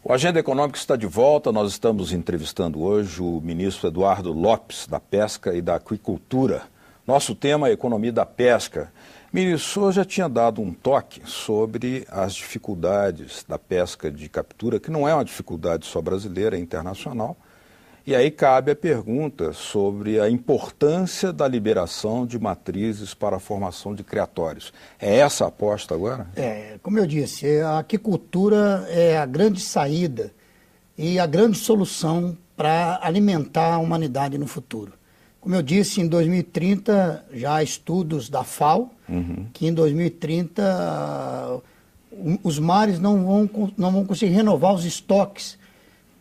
O Agenda Econômica está de volta. Nós estamos entrevistando hoje o ministro Eduardo Lopes, da Pesca e da Aquicultura. Nosso tema é a economia da pesca. Ministro, o senhor já tinha dado um toque sobre as dificuldades da pesca de captura, que não é uma dificuldade só brasileira, é internacional. E aí cabe a pergunta sobre a importância da liberação de matrizes para a formação de criatórios. É essa a aposta agora? Como eu disse, a aquicultura é a grande saída e a grande solução para alimentar a humanidade no futuro. Como eu disse, em 2030, já há estudos da FAO, que em 2030 os mares não vão conseguir renovar os estoques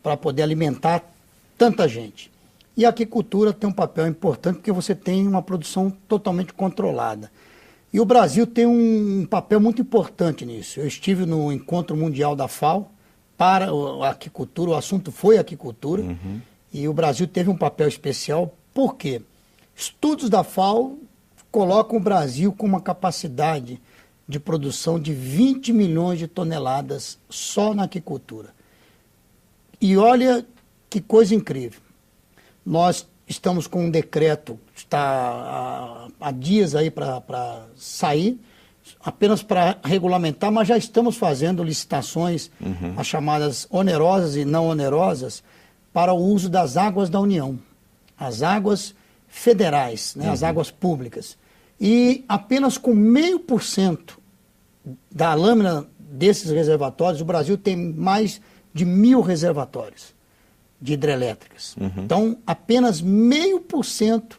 para poder alimentar tanta gente. E a aquicultura tem um papel importante porque você tem uma produção totalmente controlada. E o Brasil tem um papel muito importante nisso. Eu estive no Encontro Mundial da FAO para a aquicultura, o assunto foi a aquicultura, e o Brasil teve um papel especial. Por quê? Estudos da FAO colocam o Brasil com uma capacidade de produção de 20 milhões de toneladas só na aquicultura. E olha que coisa incrível. Nós estamos com um decreto, está há dias aí para sair, apenas para regulamentar, mas já estamos fazendo licitações, as chamadas onerosas e não onerosas, para o uso das águas da União, as águas federais, né, as águas públicas. E apenas com 0,5% da lâmina desses reservatórios, o Brasil tem mais de 1.000 reservatórios de hidrelétricas. Então, apenas 0,5%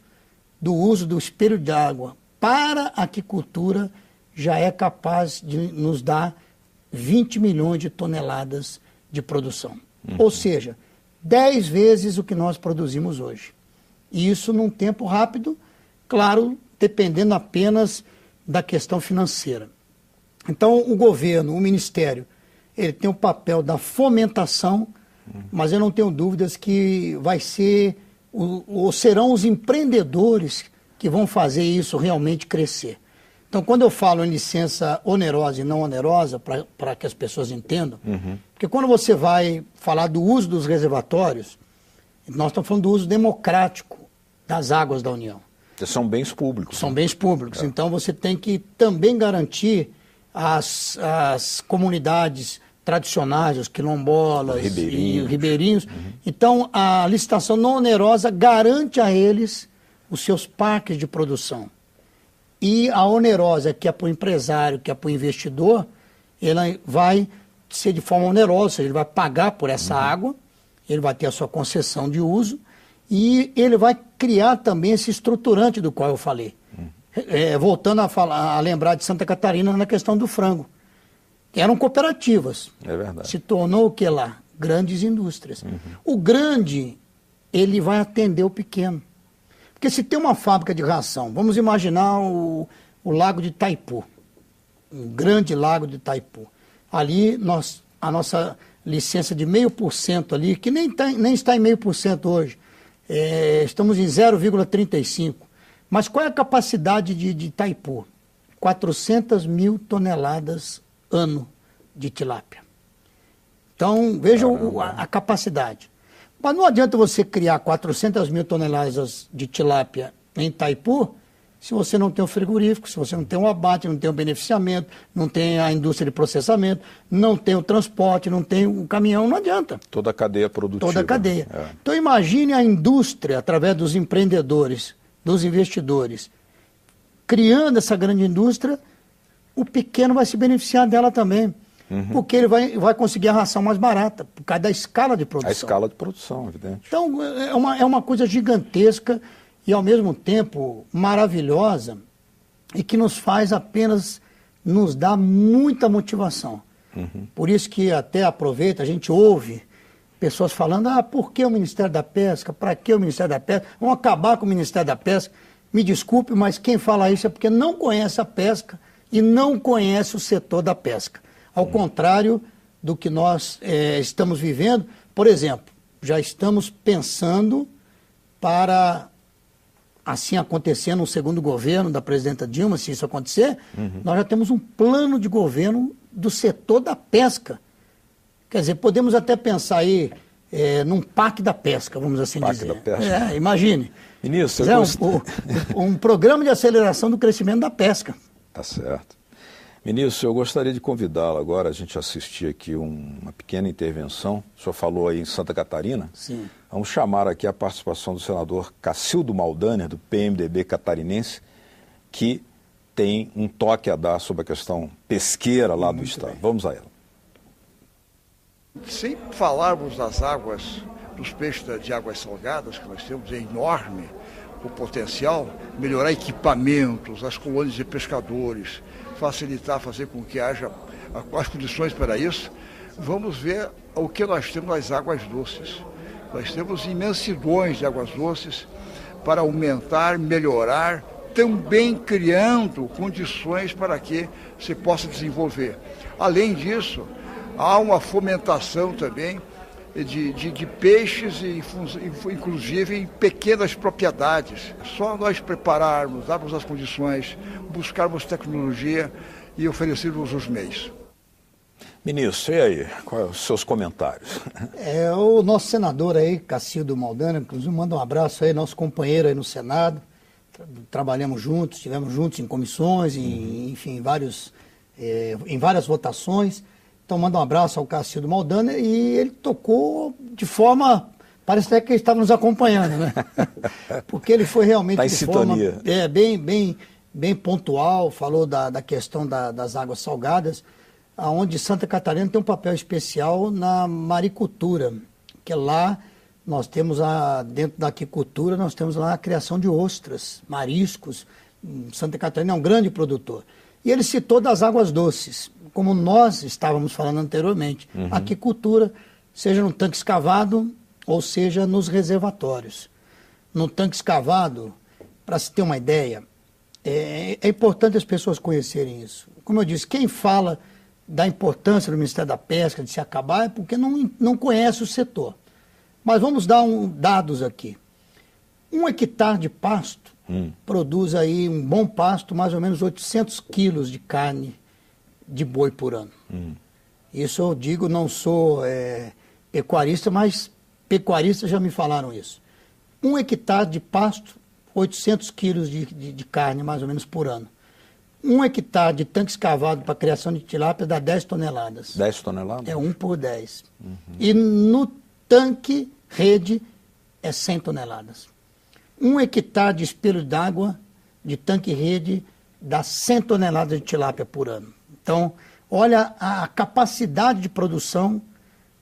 do uso do espelho d'água para a aquicultura já é capaz de nos dar 20 milhões de toneladas de produção. Ou seja, 10 vezes o que nós produzimos hoje. E isso num tempo rápido, claro, dependendo apenas da questão financeira. Então, o governo, o Ministério, ele tem o papel da fomentação, mas eu não tenho dúvidas que vai ser, ou serão os empreendedores que vão fazer isso realmente crescer. Então, quando eu falo em licença onerosa e não onerosa, para que as pessoas entendam, porque quando você vai falar do uso dos reservatórios, nós estamos falando do uso democrático das águas da União. São bens públicos. São bens públicos. Então, você tem que também garantir as comunidades tradicionais, os quilombolas e os ribeirinhos. Então, a licitação não onerosa garante a eles os seus parques de produção. E a onerosa, que é para o empresário, que é para o investidor, ela vai ser de forma onerosa, ou seja, ele vai pagar por essa água, ele vai ter a sua concessão de uso e ele vai criar também esse estruturante do qual eu falei. Voltando a lembrar de Santa Catarina na questão do frango. Eram cooperativas. É verdade. Se tornou o que lá? Grandes indústrias. O grande, ele vai atender o pequeno. Porque se tem uma fábrica de ração, vamos imaginar o lago de Itaipu, um grande lago de Itaipu. Ali, a nossa licença de 0,5% ali, que nem está em 0,5% hoje, estamos em 0,35%. Mas qual é a capacidade de Itaipu? 400 mil toneladas ano de tilápia. Então, vejam a capacidade. Mas não adianta você criar 400 mil toneladas de tilápia em Itaipu se você não tem o frigorífico, se você não tem o abate, não tem o beneficiamento, não tem a indústria de processamento, não tem o transporte, não tem o caminhão, não adianta. Toda a cadeia produtiva. Toda a cadeia. Então, imagine a indústria, através dos empreendedores, dos investidores, criando essa grande indústria, o pequeno vai se beneficiar dela também. Porque ele vai conseguir a ração mais barata, por causa da escala de produção. A escala de produção, evidente. Então, é uma coisa gigantesca e, ao mesmo tempo, maravilhosa e que nos faz apenas, nos dá muita motivação. Por isso que até aproveita, a gente ouve pessoas falando, por que o Ministério da Pesca? Para que o Ministério da Pesca? Vamos acabar com o Ministério da Pesca. Me desculpe, mas quem fala isso é porque não conhece a pesca e não conhece o setor da pesca. Ao contrário do que nós estamos vivendo, por exemplo, já estamos pensando para, assim acontecer no segundo governo da presidenta Dilma, se isso acontecer, nós já temos um plano de governo do setor da pesca, Quer dizer, podemos até pensar aí num PAC da pesca, vamos assim dizer. PAC da pesca. Imagine. Ministro, um programa de aceleração do crescimento da pesca. Tá certo. Ministro, eu gostaria de convidá-lo agora, a gente assistir aqui uma pequena intervenção. O senhor falou aí em Santa Catarina. Sim. Vamos chamar aqui a participação do senador Cacildo Maldaner, do PMDB catarinense, que tem um toque a dar sobre a questão pesqueira lá do estado. Bem. Vamos a ela. Sem falarmos das águas, dos peixes de águas salgadas, que nós temos, é enorme o potencial, melhorar equipamentos, as colônias de pescadores, facilitar, fazer com que haja as condições para isso. Vamos ver o que nós temos nas águas doces. Nós temos imensidões de águas doces para aumentar, melhorar, também criando condições para que se possa desenvolver. Além disso, há uma fomentação também de peixes, inclusive em pequenas propriedades. Só nós prepararmos, darmos as condições, buscarmos tecnologia e oferecermos os meios. Ministro, e aí? Quais são os seus comentários? O nosso senador aí, Cacildo Maldaner, inclusive manda um abraço aí, nosso companheiro aí no Senado. Trabalhamos juntos, estivemos juntos em comissões, enfim, em várias votações. Então, manda um abraço ao Cacildo Maldaner e ele tocou de forma, parece até que ele estava nos acompanhando, né? Porque ele foi realmente tá em de sintonia. forma bem pontual, falou da questão das águas salgadas, onde Santa Catarina tem um papel especial na maricultura, que lá nós temos, dentro da aquicultura, nós temos lá a criação de ostras, mariscos. Santa Catarina é um grande produtor. E ele citou das águas doces, como nós estávamos falando anteriormente. A aquicultura, seja no tanque escavado ou seja nos reservatórios. No tanque escavado, para se ter uma ideia, é importante as pessoas conhecerem isso. Como eu disse, quem fala da importância do Ministério da Pesca, de se acabar, é porque não conhece o setor. Mas vamos dar dados aqui. 1 hectare de pasto produz aí um bom pasto, mais ou menos 800 quilos de carne de boi por ano. Isso eu digo, não sou pecuarista, mas pecuaristas já me falaram isso. 1 hectare de pasto, 800 quilos de carne, mais ou menos, por ano. 1 hectare de tanque escavado para criação de tilápia dá 10 toneladas. 10 toneladas? É 1 por 10. E no tanque rede é 100 toneladas. 1 hectare de espelho d'água de tanque rede dá 100 toneladas de tilápia por ano. Então, olha a capacidade de produção,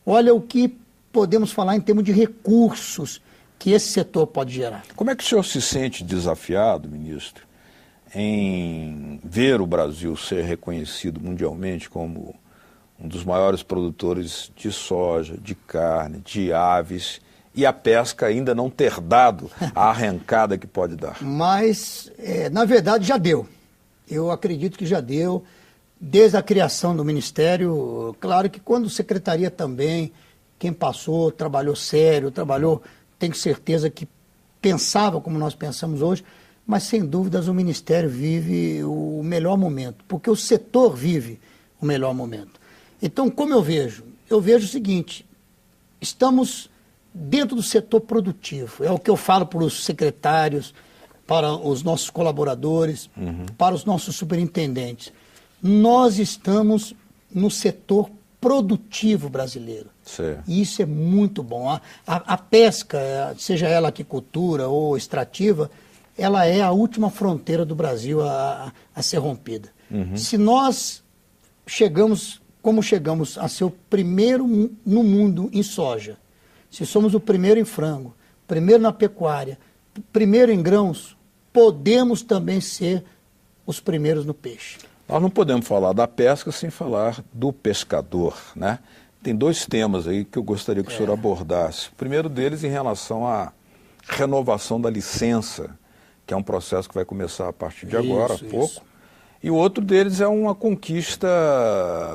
olha o que podemos falar em termos de recursos que esse setor pode gerar. Como é que o senhor se sente desafiado, ministro, em ver o Brasil ser reconhecido mundialmente como um dos maiores produtores de soja, de carne, de aves, e a pesca ainda não ter dado a arrancada que pode dar? Mas, na verdade, já deu. Eu acredito que já deu. Desde a criação do Ministério, claro que quando secretaria também, quem passou, trabalhou sério, tenho certeza que pensava como nós pensamos hoje, mas sem dúvidas o Ministério vive o melhor momento, porque o setor vive o melhor momento. Então, como eu vejo? Eu vejo o seguinte, estamos dentro do setor produtivo, é o que eu falo para os secretários, para os nossos colaboradores, para os nossos superintendentes. Nós estamos no setor produtivo brasileiro. Certo. E isso é muito bom. A pesca, seja ela aquicultura ou extrativa, ela é a última fronteira do Brasil a ser rompida. Se nós chegamos, como chegamos a ser o primeiro no mundo em soja, se somos o primeiro em frango, primeiro na pecuária, primeiro em grãos, podemos também ser os primeiros no peixe. Nós não podemos falar da pesca sem falar do pescador, né? Tem 2 temas aí que eu gostaria que o senhor abordasse. O primeiro deles em relação à renovação da licença, que é um processo que vai começar a partir de agora, há pouco. E o outro deles é uma conquista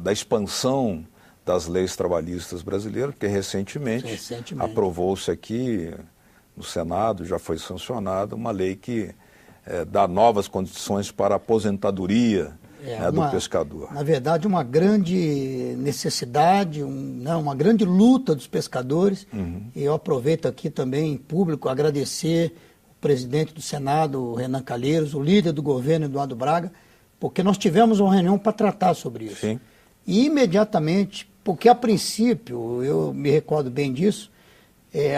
da expansão das leis trabalhistas brasileiras, porque recentemente. Aprovou-se aqui no Senado, já foi sancionada, uma lei que dá novas condições para a aposentadoria do pescador. Na verdade, uma grande necessidade, uma grande luta dos pescadores. E eu aproveito aqui também, em público, agradecer o presidente do Senado, o Renan Calheiros, o líder do governo, Eduardo Braga, porque nós tivemos uma reunião para tratar sobre isso. Sim. E imediatamente, porque a princípio, eu me recordo bem disso,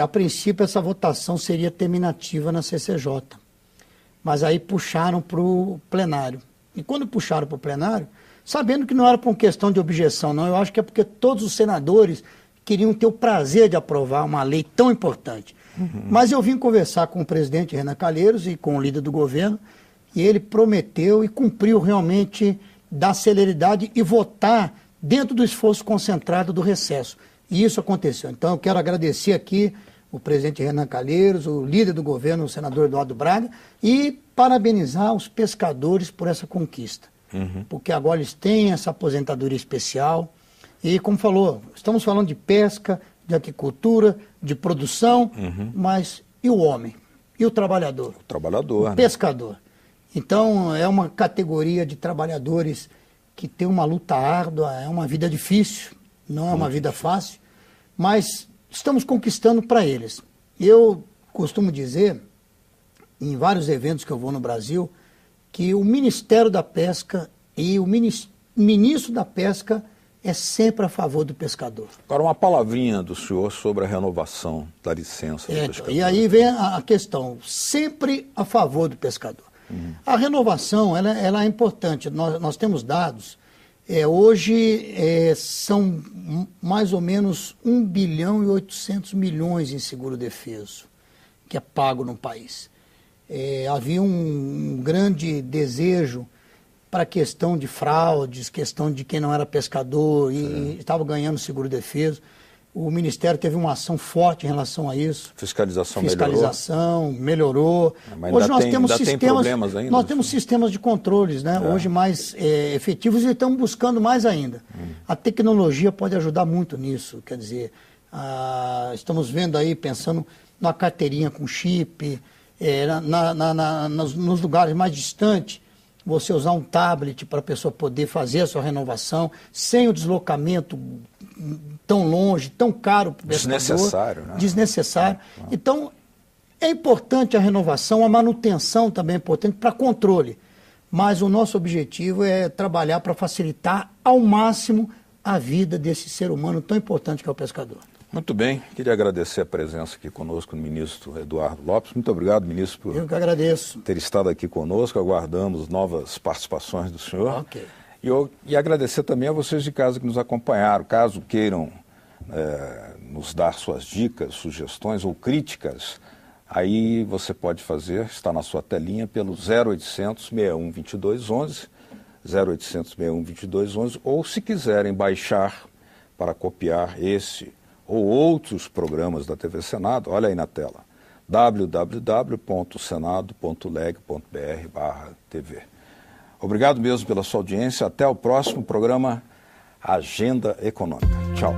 a princípio essa votação seria terminativa na CCJ. Mas aí puxaram para o plenário. E quando puxaram para o plenário, sabendo que não era por uma questão de objeção, não, eu acho que é porque todos os senadores queriam ter o prazer de aprovar uma lei tão importante. Mas eu vim conversar com o presidente Renan Calheiros e com o líder do governo, e ele prometeu e cumpriu realmente dar celeridade e votar dentro do esforço concentrado do recesso. E isso aconteceu. Então eu quero agradecer aqui o presidente Renan Calheiros, o líder do governo, o senador Eduardo Braga, e parabenizar os pescadores por essa conquista. Porque agora eles têm essa aposentadoria especial. E, como falou, estamos falando de pesca, de aquicultura, de produção, mas e o homem? E o trabalhador? O trabalhador, o pescador. Então, é uma categoria de trabalhadores que tem uma luta árdua, é uma vida difícil, não é uma vida fácil, mas estamos conquistando para eles. Eu costumo dizer, em vários eventos que eu vou no Brasil, que o Ministério da Pesca e o ministro da Pesca é sempre a favor do pescador. Agora, uma palavrinha do senhor sobre a renovação da licença do pescador. E aí vem a questão, sempre a favor do pescador. A renovação, ela é importante. Nós temos dados. Hoje são mais ou menos 1 bilhão e 800 milhões em seguro-defeso, que é pago no país. Havia um grande desejo para a questão de fraudes, questão de quem não era pescador e estava ganhando seguro-defeso. O Ministério teve uma ação forte em relação a isso. Fiscalização melhorou. Mas hoje nós temos sistemas, tem problemas ainda? Nós temos sistemas de controles, né? Hoje mais efetivos, e estamos buscando mais ainda. A tecnologia pode ajudar muito nisso. Quer dizer, estamos vendo aí, pensando na carteirinha com chip, nos lugares mais distantes, você usar um tablet para a pessoa poder fazer a sua renovação, sem o deslocamento tão longe, tão caro para o pescador. Desnecessário, né? Desnecessário. Então, é importante a renovação, a manutenção também é importante para controle. Mas o nosso objetivo é trabalhar para facilitar ao máximo a vida desse ser humano tão importante que é o pescador. Muito bem, queria agradecer a presença aqui conosco do ministro Eduardo Lopes. Muito obrigado, ministro, por Eu que agradeço. ter estado aqui conosco. Aguardamos novas participações do senhor. Ok. E agradecer também a vocês de casa que nos acompanharam. Caso queiram nos dar suas dicas, sugestões ou críticas, aí você pode fazer, está na sua telinha, pelo 0800 61 22 11, 0800 61 22 11, ou se quiserem baixar para copiar esse ou outros programas da TV Senado, olha aí na tela, www.senado.leg.br/TV. Obrigado mesmo pela sua audiência. Até o próximo programa Agenda Econômica. Tchau.